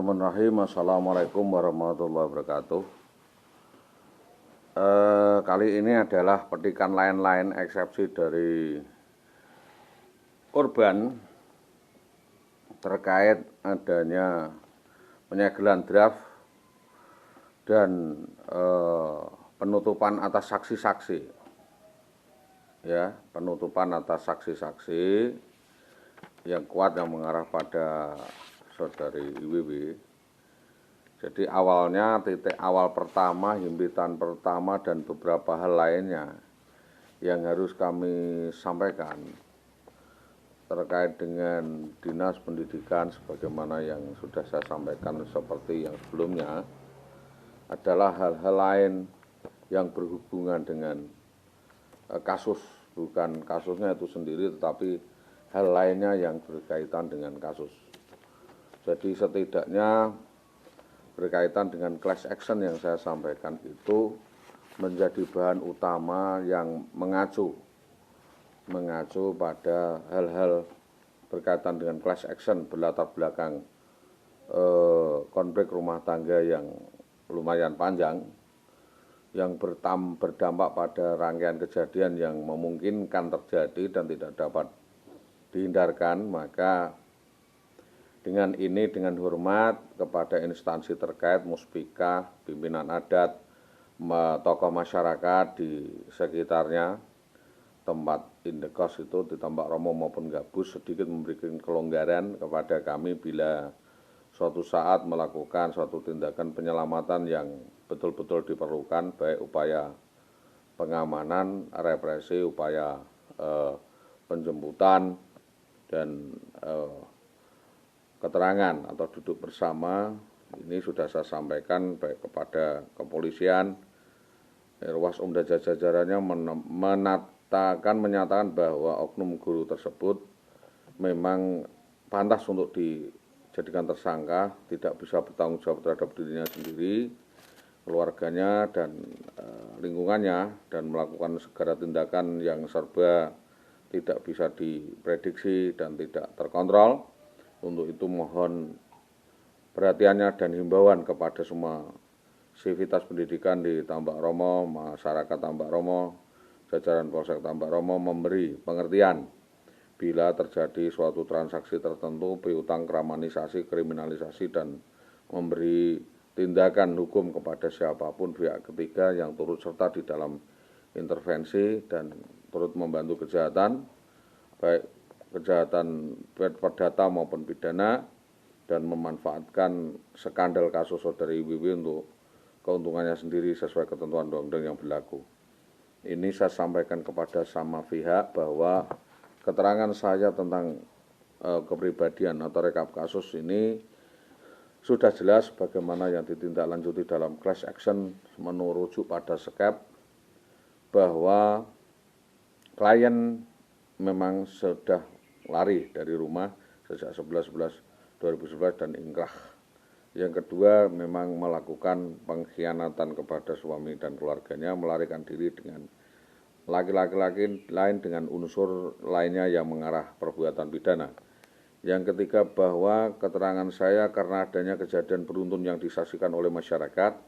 Bismillahirrahmanirrahim. Assalamualaikum warahmatullahi wabarakatuh. Kali ini adalah petikan lain-lain eksepsi dari korban terkait adanya penyegelan draft dan penutupan atas saksi-saksi. Ya, penutupan atas saksi-saksi yang kuat yang mengarah pada saudari IWW. Jadi awalnya titik awal pertama, himpitan pertama dan beberapa hal lainnya yang harus kami sampaikan terkait dengan Dinas Pendidikan sebagaimana yang sudah saya sampaikan seperti yang sebelumnya adalah hal-hal lain yang berhubungan dengan kasus, bukan kasusnya itu sendiri tetapi hal lainnya yang berkaitan dengan kasus. Jadi setidaknya berkaitan dengan class action yang saya sampaikan itu menjadi bahan utama yang mengacu pada hal-hal berkaitan dengan class action berlatar belakang konflik rumah tangga yang lumayan panjang yang berdampak pada rangkaian kejadian yang memungkinkan terjadi dan tidak dapat dihindarkan. Maka dengan ini, dengan hormat kepada instansi terkait, muspika, pimpinan adat, tokoh masyarakat di sekitarnya, tempat indekos itu di Tambak Romo maupun Gabus, sedikit memberikan kelonggaran kepada kami bila suatu saat melakukan suatu tindakan penyelamatan yang betul-betul diperlukan, baik upaya pengamanan, represi, upaya penjemputan, dan keterangan atau duduk bersama. Ini sudah saya sampaikan baik kepada kepolisian, Irwasum dan jajarannya menyatakan bahwa oknum guru tersebut memang pantas untuk dijadikan tersangka, tidak bisa bertanggung jawab terhadap dirinya sendiri, keluarganya dan lingkungannya, dan melakukan segala tindakan yang serba tidak bisa diprediksi dan tidak terkontrol. Untuk itu mohon perhatiannya dan himbauan kepada semua sivitas pendidikan di Tambak Romo, masyarakat Tambak Romo, jajaran Polsek Tambak Romo memberi pengertian bila terjadi suatu transaksi tertentu, piutang, kramanisasi, kriminalisasi, dan memberi tindakan hukum kepada siapapun pihak ketiga yang turut serta di dalam intervensi dan turut membantu kejahatan, baik kejahatan perdata maupun pidana, dan memanfaatkan skandal kasus saudari IWW untuk keuntungannya sendiri sesuai ketentuan undang-undang yang berlaku. Ini saya sampaikan kepada sama pihak bahwa keterangan saya tentang kepribadian atau rekap kasus ini sudah jelas bagaimana yang ditindaklanjuti dalam class action menurujuk pada skep bahwa klien memang sudah lari dari rumah sejak 11/11/2011 dan ingkrah. Yang kedua, memang melakukan pengkhianatan kepada suami dan keluarganya, melarikan diri dengan laki-laki lain dengan unsur lainnya yang mengarah perbuatan pidana. Yang ketiga, bahwa keterangan saya karena adanya kejadian beruntun yang disaksikan oleh masyarakat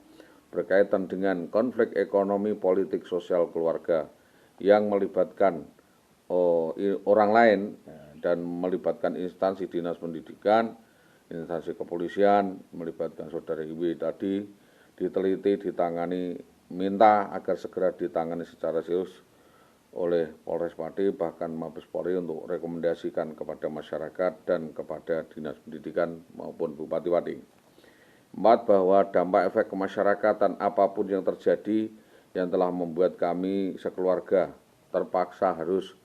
berkaitan dengan konflik ekonomi, politik, sosial, keluarga yang melibatkan orang lain dan melibatkan instansi dinas pendidikan, instansi kepolisian, melibatkan saudari Iwi tadi, diteliti, ditangani, minta agar segera ditangani secara serius oleh Polres Pati, bahkan Mabes Polri untuk rekomendasikan kepada masyarakat dan kepada dinas pendidikan maupun Bupati Pati. 4, bahwa dampak efek kemasyarakatan apapun yang terjadi yang telah membuat kami sekeluarga terpaksa harus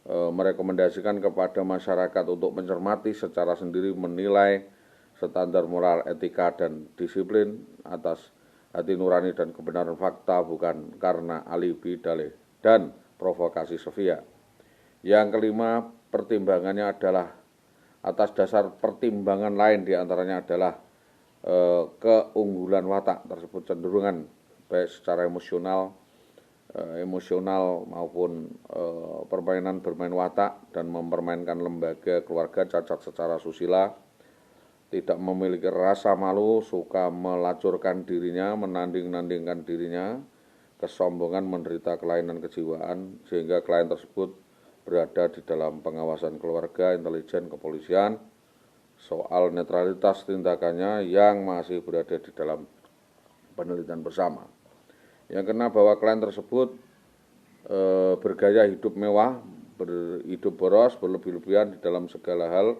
merekomendasikan kepada masyarakat untuk mencermati secara sendiri, menilai standar moral, etika, dan disiplin atas hati nurani dan kebenaran fakta, bukan karena alibi, dalih, dan provokasi sepihak. Yang kelima, pertimbangannya adalah atas dasar pertimbangan lain, diantaranya adalah keunggulan watak tersebut, cenderungan baik secara emosional maupun bermain watak dan mempermainkan lembaga keluarga, cacat secara susila, tidak memiliki rasa malu, suka melacurkan dirinya, menanding-nandingkan dirinya, kesombongan, menderita kelainan kejiwaan, sehingga klien tersebut berada di dalam pengawasan keluarga, intelijen, kepolisian. Soal netralitas tindakannya yang masih berada di dalam penelitian bersama. Yang kena bahwa klien tersebut bergaya hidup mewah, berhidup boros, berlebih-lebihan di dalam segala hal.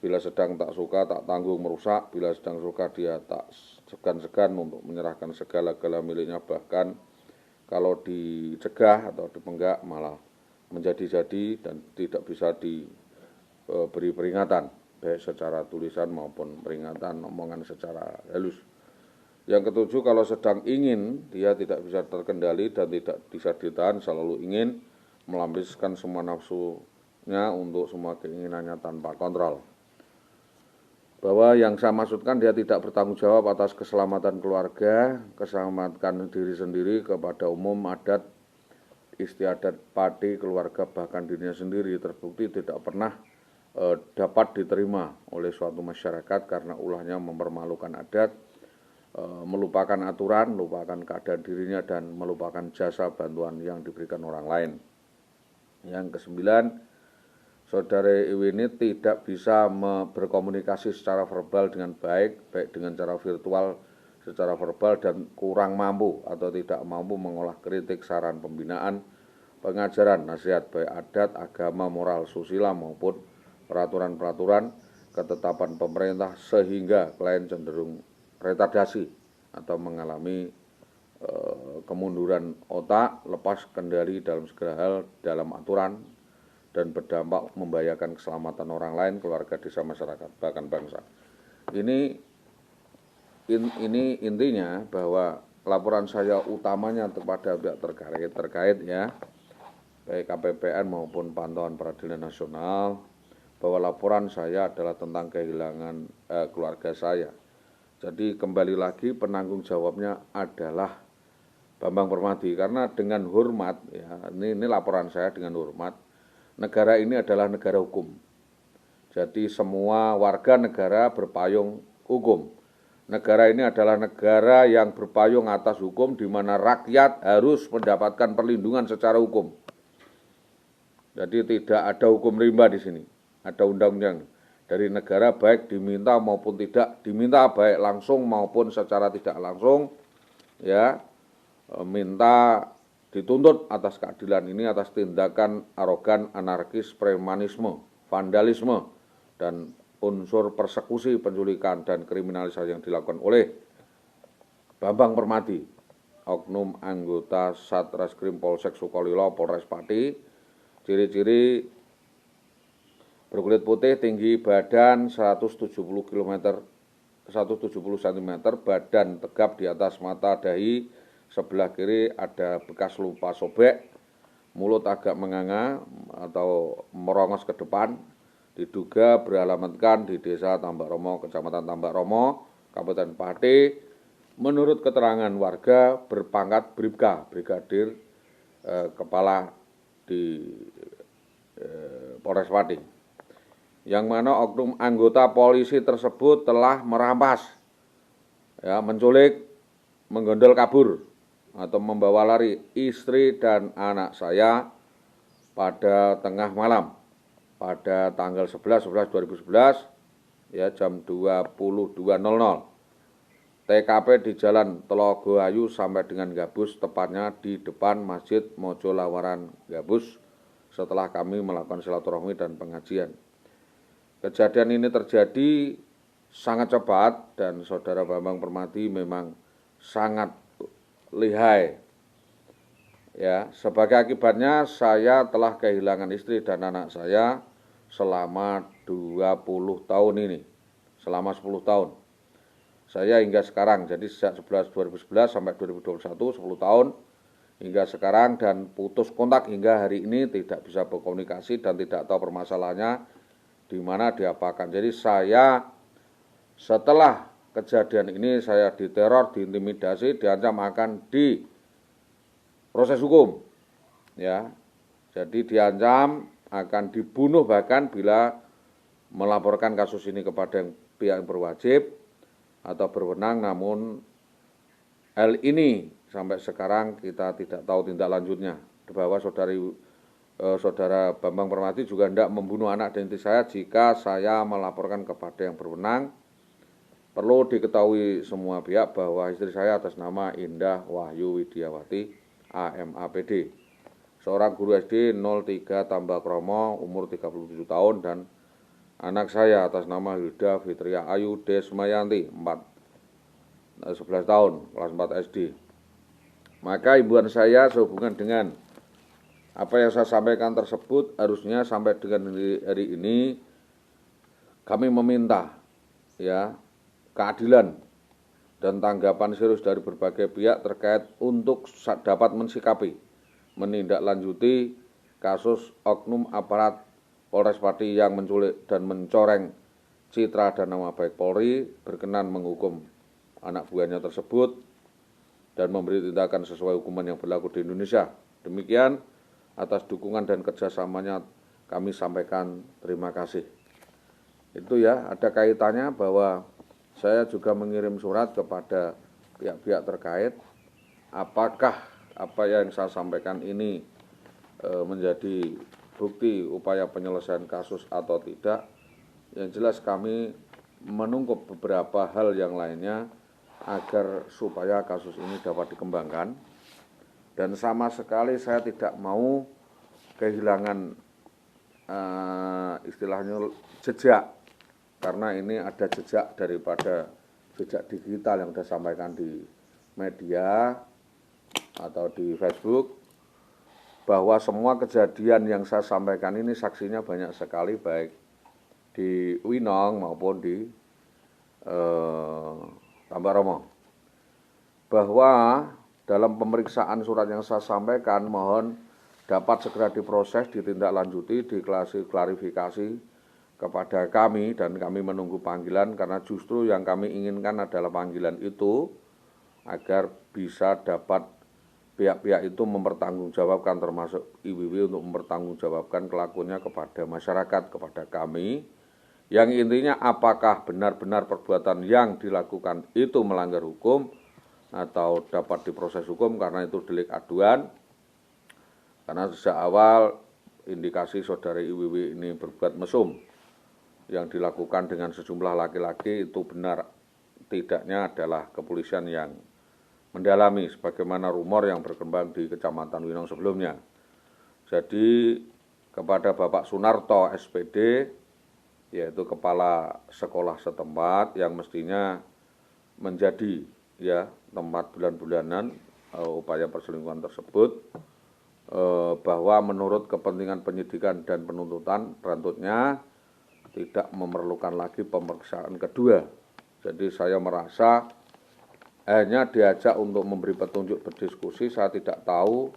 Bila sedang tak suka, tak tanggung merusak. Bila sedang suka, dia tak segan-segan untuk menyerahkan segala-gala miliknya. Bahkan kalau dicegah atau dipenggak malah menjadi-jadi dan tidak bisa diberi peringatan, baik secara tulisan maupun peringatan omongan secara halus. Yang ketujuh, kalau sedang ingin, dia tidak bisa terkendali dan tidak bisa ditahan, selalu ingin melampiaskan semua nafsunya untuk semua keinginannya tanpa kontrol. Bahwa yang saya maksudkan, dia tidak bertanggung jawab atas keselamatan keluarga, keselamatan diri sendiri, kepada umum, adat, istiadat, padi, keluarga, bahkan dirinya sendiri. Terbukti tidak pernah dapat diterima oleh suatu masyarakat karena ulahnya mempermalukan adat, melupakan aturan, melupakan keadaan dirinya, dan melupakan jasa bantuan yang diberikan orang lain. Yang kesembilan, saudara Iwi ini tidak bisa berkomunikasi secara verbal dengan baik, baik dengan cara virtual, secara verbal, dan kurang mampu atau tidak mampu mengolah kritik, saran, pembinaan, pengajaran, nasihat, baik adat, agama, moral, susila, maupun peraturan-peraturan, ketetapan pemerintah, sehingga klien cenderung retardasi atau mengalami kemunduran otak, lepas kendali dalam segala hal, dalam aturan, dan berdampak membahayakan keselamatan orang lain, keluarga, desa, masyarakat, bahkan bangsa. Ini intinya bahwa laporan saya utamanya kepada pihak terkait ya, baik KPPN maupun pantauan peradilan nasional, bahwa laporan saya adalah tentang kehilangan keluarga saya. Jadi kembali lagi penanggung jawabnya adalah Bambang Permadi, karena dengan hormat ya, ini laporan saya dengan hormat. Negara ini adalah negara hukum. Jadi semua warga negara berpayung hukum. Negara ini adalah negara yang berpayung atas hukum, di mana rakyat harus mendapatkan perlindungan secara hukum. Jadi tidak ada hukum rimba di sini. Ada undang-undang dari negara, baik diminta maupun tidak diminta, baik langsung maupun secara tidak langsung, ya, minta dituntut atas keadilan ini atas tindakan arogan, anarkis, premanisme, vandalisme, dan unsur persekusi, penculikan, dan kriminalisasi yang dilakukan oleh Bambang Permadi, oknum anggota Satreskrim Polsek Sukolilo, Polres Pati. Ciri-ciri: berkulit putih, tinggi badan 170 cm, badan tegap di atas mata dahi sebelah kiri ada bekas luka sobek, mulut agak menganga atau merongos ke depan, diduga beralamatkan di Desa Tambak Romo, Kecamatan Tambak Romo, Kabupaten Pati. Menurut keterangan warga, berpangkat Bribka, Brigadir Kepala di Polres Pati. Yang mana oknum anggota polisi tersebut telah merampas, ya, menculik, menggondol kabur atau membawa lari istri dan anak saya pada tengah malam pada tanggal 11/11/2011 ya, jam 22.00. TKP di Jalan Telogo Ayu sampai dengan Gabus, tepatnya di depan Masjid Mojo Lawaran Gabus, setelah kami melakukan silaturahmi dan pengajian. Kejadian ini terjadi sangat cepat dan saudara Bambang Permadi memang sangat lihai. Ya, sebagai akibatnya saya telah kehilangan istri dan anak saya selama 20 tahun ini. Selama 10 tahun. Saya hingga sekarang, jadi sejak 2011 sampai 2021, 10 tahun hingga sekarang, dan putus kontak hingga hari ini, tidak bisa berkomunikasi dan tidak tahu permasalahannya di mana, diapakan. Jadi saya setelah kejadian ini saya diteror, diintimidasi, diancam akan diproses hukum. Ya. Jadi diancam akan dibunuh bahkan bila melaporkan kasus ini kepada yang pihak yang berwajib atau berwenang, namun hal ini sampai sekarang kita tidak tahu tindak lanjutnya. Bahwa saudara Bambang Permati juga hendak membunuh anak dan istri saya jika saya melaporkan kepada yang berwenang. Perlu diketahui semua pihak bahwa istri saya atas nama Indah Wahyu Widiawati, AMAPD, seorang guru SD 03 Tambak Kromo, umur 37 tahun, dan anak saya atas nama Hilda Fitria Ayu Desmayanti, 11 tahun, kelas 4 SD. Maka himbauan saya sehubungan dengan apa yang saya sampaikan tersebut, harusnya sampai dengan hari ini kami meminta keadilan dan tanggapan serius dari berbagai pihak terkait untuk dapat mensikapi, menindaklanjuti kasus oknum aparat Polres Pati yang menculik dan mencoreng citra dan nama baik Polri, berkenan menghukum anak buahnya tersebut dan memberi tindakan sesuai hukuman yang berlaku di Indonesia. Demikian, atas dukungan dan kerjasamanya kami sampaikan terima kasih. Itu ya, ada kaitannya bahwa saya juga mengirim surat kepada pihak-pihak terkait, apakah apa yang saya sampaikan ini menjadi bukti upaya penyelesaian kasus atau tidak. Yang jelas kami menunggu beberapa hal yang lainnya agar supaya kasus ini dapat dikembangkan. Dan sama sekali saya tidak mau kehilangan istilahnya jejak, karena ini ada jejak daripada jejak digital yang sudah sampaikan di media atau di Facebook, bahwa semua kejadian yang saya sampaikan ini saksinya banyak sekali, baik di Winong maupun di Tambak Romo. Bahwa dalam pemeriksaan surat yang saya sampaikan, mohon dapat segera diproses, ditindaklanjuti, diklarifikasi kepada kami, dan kami menunggu panggilan, karena justru yang kami inginkan adalah panggilan itu agar bisa dapat pihak-pihak itu mempertanggungjawabkan, termasuk IWW untuk mempertanggungjawabkan kelakuannya kepada masyarakat, kepada kami, yang intinya apakah benar-benar perbuatan yang dilakukan itu melanggar hukum atau dapat diproses hukum, karena itu delik aduan. Karena sejak awal indikasi saudara IWW ini berbuat mesum yang dilakukan dengan sejumlah laki-laki itu benar tidaknya adalah kepolisian yang mendalami sebagaimana rumor yang berkembang di Kecamatan Winong sebelumnya. Jadi kepada Bapak Sunarto SPD, yaitu kepala sekolah setempat yang mestinya menjadi tempat bulan-bulanan upaya perselingkuhan tersebut, bahwa menurut kepentingan penyidikan dan penuntutan berantutnya tidak memerlukan lagi pemeriksaan kedua. Jadi saya merasa hanya diajak untuk memberi petunjuk, berdiskusi. Saya tidak tahu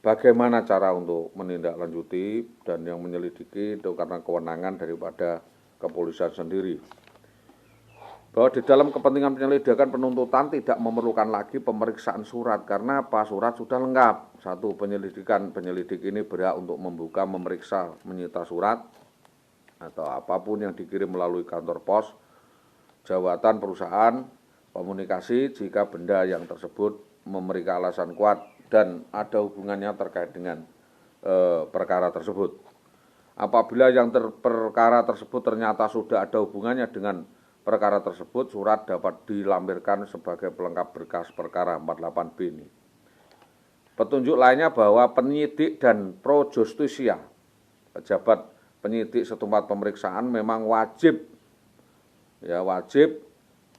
bagaimana cara untuk menindaklanjuti, dan yang menyelidiki itu karena kewenangan daripada kepolisian sendiri. Bahwa di dalam kepentingan penyelidikan penuntutan tidak memerlukan lagi pemeriksaan surat, karena apa? Surat sudah lengkap. Satu, penyelidik ini berhak untuk membuka, memeriksa, menyita surat atau apapun yang dikirim melalui kantor pos, jawatan perusahaan, komunikasi, jika benda yang tersebut memberikan alasan kuat dan ada hubungannya terkait dengan perkara tersebut. Apabila yang perkara tersebut ternyata sudah ada hubungannya dengan perkara tersebut, surat dapat dilampirkan sebagai pelengkap berkas perkara 48B ini. Petunjuk lainnya bahwa penyidik dan pro justisia, pejabat penyidik setempat pemeriksaan memang wajib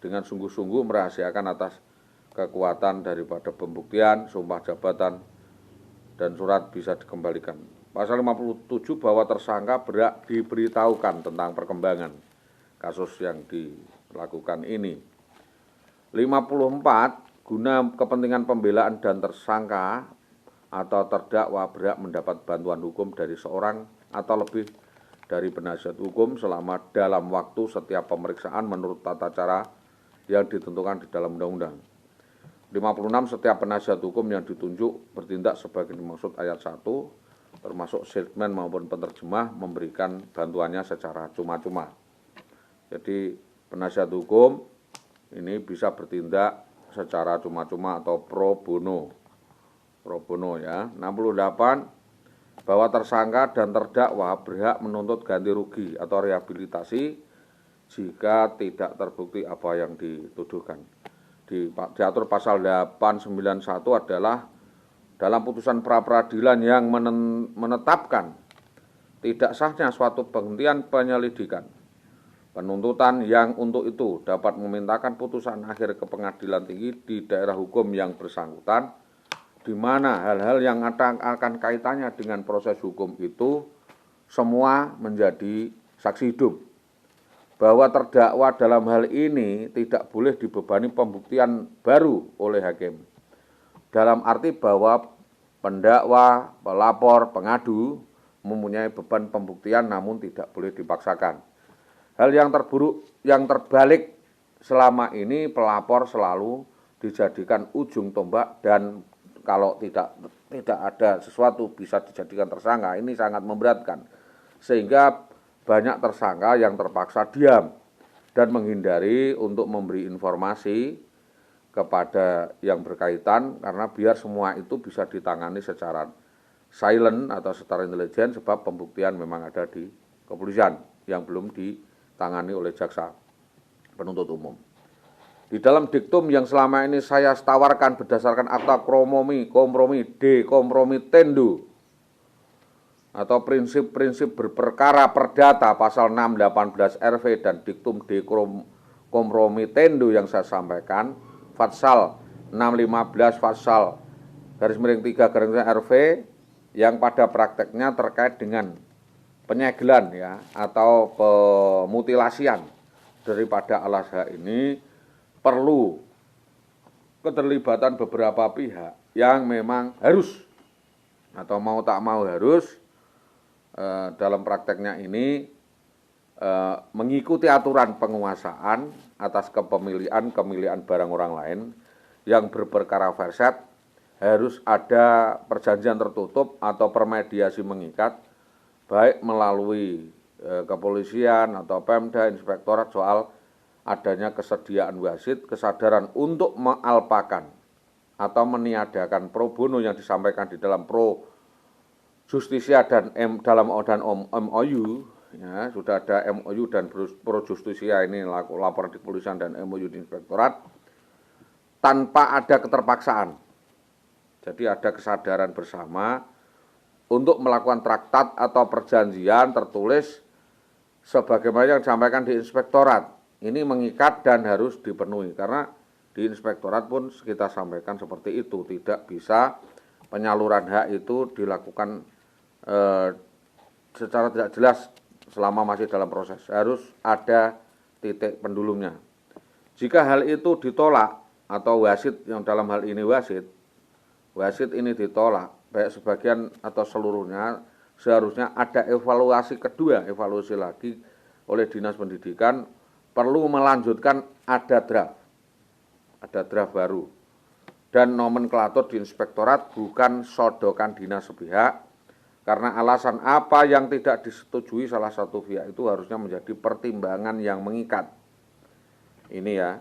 dengan sungguh-sungguh merahasiakan atas kekuatan daripada pembuktian, sumpah jabatan, dan surat bisa dikembalikan. Pasal 57 bahwa tersangka berhak diberitahukan tentang perkembangan kasus yang dilakukan ini. 54, guna kepentingan pembelaan dan tersangka atau terdakwa berhak mendapat bantuan hukum dari seorang atau lebih dari penasihat hukum selama dalam waktu setiap pemeriksaan menurut tata cara yang ditentukan di dalam undang-undang. 56, setiap penasihat hukum yang ditunjuk bertindak sebagai dimaksud ayat 1, termasuk salesman maupun penerjemah, memberikan bantuannya secara cuma-cuma. Jadi penasihat hukum ini bisa bertindak secara cuma-cuma atau pro bono. Pro bono ya. 68 bahwa tersangka dan terdakwa berhak menuntut ganti rugi atau rehabilitasi jika tidak terbukti apa yang dituduhkan. Diatur pasal 891 adalah dalam putusan pra-peradilan yang menetapkan tidak sahnya suatu penghentian penyelidikan, penuntutan yang untuk itu dapat memintakan putusan akhir ke pengadilan tinggi di daerah hukum yang bersangkutan, di mana hal-hal yang akan kaitannya dengan proses hukum itu semua menjadi saksi hidup. Bahwa terdakwa dalam hal ini tidak boleh dibebani pembuktian baru oleh hakim. Dalam arti bahwa pendakwa, pelapor, pengadu mempunyai beban pembuktian namun tidak boleh dipaksakan. Hal yang terbalik selama ini pelapor selalu dijadikan ujung tombak dan kalau tidak ada sesuatu bisa dijadikan tersangka, ini sangat memberatkan. Sehingga banyak tersangka yang terpaksa diam dan menghindari untuk memberi informasi kepada yang berkaitan karena biar semua itu bisa ditangani secara silent atau secara intelijen sebab pembuktian memang ada di kepolisian yang belum ditangani oleh jaksa penuntut umum. Di dalam diktum yang selama ini saya tawarkan berdasarkan akta kompromi dekompromitendo atau prinsip-prinsip berperkara perdata pasal 618 RV dan diktum dekompromitendo yang saya sampaikan pasal 615 pasal _3 RV yang pada prakteknya terkait dengan penyegelan ya atau pemutilasian daripada Al-Azhar ini perlu keterlibatan beberapa pihak yang memang harus atau mau tak mau harus dalam prakteknya ini mengikuti aturan penguasaan atas kepemilikan barang orang lain yang berperkara verset, harus ada perjanjian tertutup atau permediasi mengikat baik melalui kepolisian atau Pemda, inspektorat soal adanya kesediaan wasit, kesadaran untuk mengalpakan atau meniadakan pro bono yang disampaikan di dalam pro justisia dan MOU ya, sudah ada MOU dan pro justisia ini lapor di kepolisian dan MOU di inspektorat tanpa ada keterpaksaan. Jadi ada kesadaran bersama untuk melakukan traktat atau perjanjian tertulis sebagaimana yang disampaikan di inspektorat. Ini mengikat dan harus dipenuhi karena di inspektorat pun kita sampaikan seperti itu, tidak bisa penyaluran hak itu dilakukan secara tidak jelas selama masih dalam proses, harus ada titik pendulumnya. Jika hal itu ditolak atau wasit yang dalam hal ini wasit ini ditolak, baik sebagian atau seluruhnya, seharusnya ada evaluasi kedua, evaluasi lagi oleh Dinas Pendidikan, perlu melanjutkan ada draft baru. Dan nomenklatur di inspektorat bukan sodokan dinas sepihak, karena alasan apa yang tidak disetujui salah satu pihak itu harusnya menjadi pertimbangan yang mengikat. Ini ya,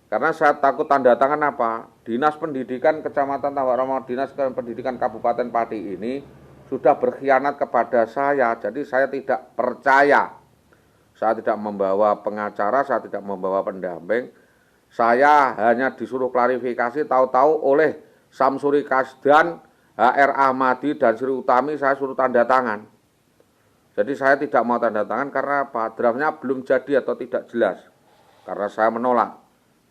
karena saya takut tanda tangan apa? Dinas Pendidikan Kecamatan Tawaromo, Dinas Pendidikan Kabupaten Pati ini sudah berkhianat kepada saya, jadi saya tidak percaya. Saya tidak membawa pengacara, saya tidak membawa pendamping. Saya hanya disuruh klarifikasi, tahu-tahu oleh Samsuri Kasdan, HR Ahmadi dan Sri Utami saya suruh tanda tangan. Jadi saya tidak mau tanda tangan karena apa? Draftnya belum jadi atau tidak jelas. Karena saya menolak.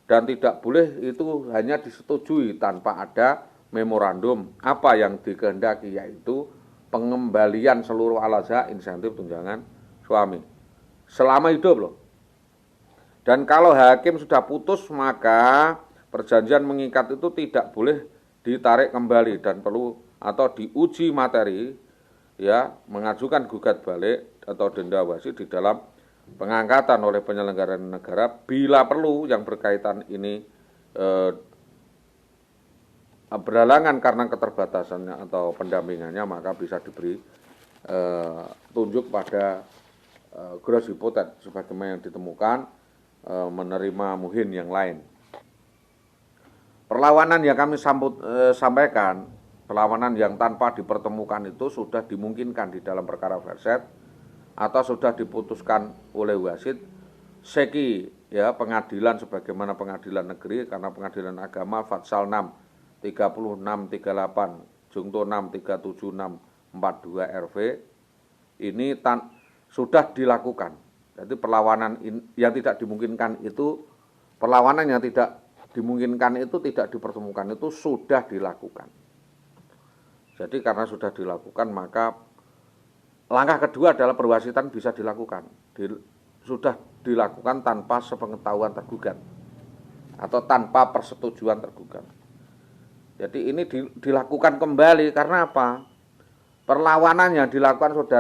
Dan tidak boleh itu hanya disetujui tanpa ada memorandum apa yang dikehendaki, yaitu pengembalian seluruh Al-Azhar insentif tunjangan suami. Selama hidup loh. Dan kalau hakim sudah putus maka perjanjian mengikat itu tidak boleh ditarik kembali dan perlu atau diuji materi ya, mengajukan gugat balik atau denda wasit di dalam pengangkatan oleh penyelenggara negara bila perlu yang berkaitan ini berhalangan karena keterbatasannya atau pendampingannya, maka bisa diberi tunjuk pada gross hipotek sebagaimana yang ditemukan menerima muhin yang lain. Perlawanan yang kami sampaikan, perlawanan yang tanpa dipertemukan itu sudah dimungkinkan di dalam perkara verset atau sudah diputuskan oleh wasit seki ya pengadilan sebagaimana pengadilan negeri karena pengadilan agama Fatsal 6 36 38 Jungto 6 37 6 42 RV ini sudah dilakukan. Jadi perlawanan yang tidak dimungkinkan itu, perlawanan yang tidak dimungkinkan itu tidak dipertemukan itu sudah dilakukan. Jadi karena sudah dilakukan maka langkah kedua adalah perwasitan bisa dilakukan. Sudah dilakukan tanpa sepengetahuan tergugat atau tanpa persetujuan tergugat. Jadi ini dilakukan kembali karena apa? Perlawanan yang dilakukan saudara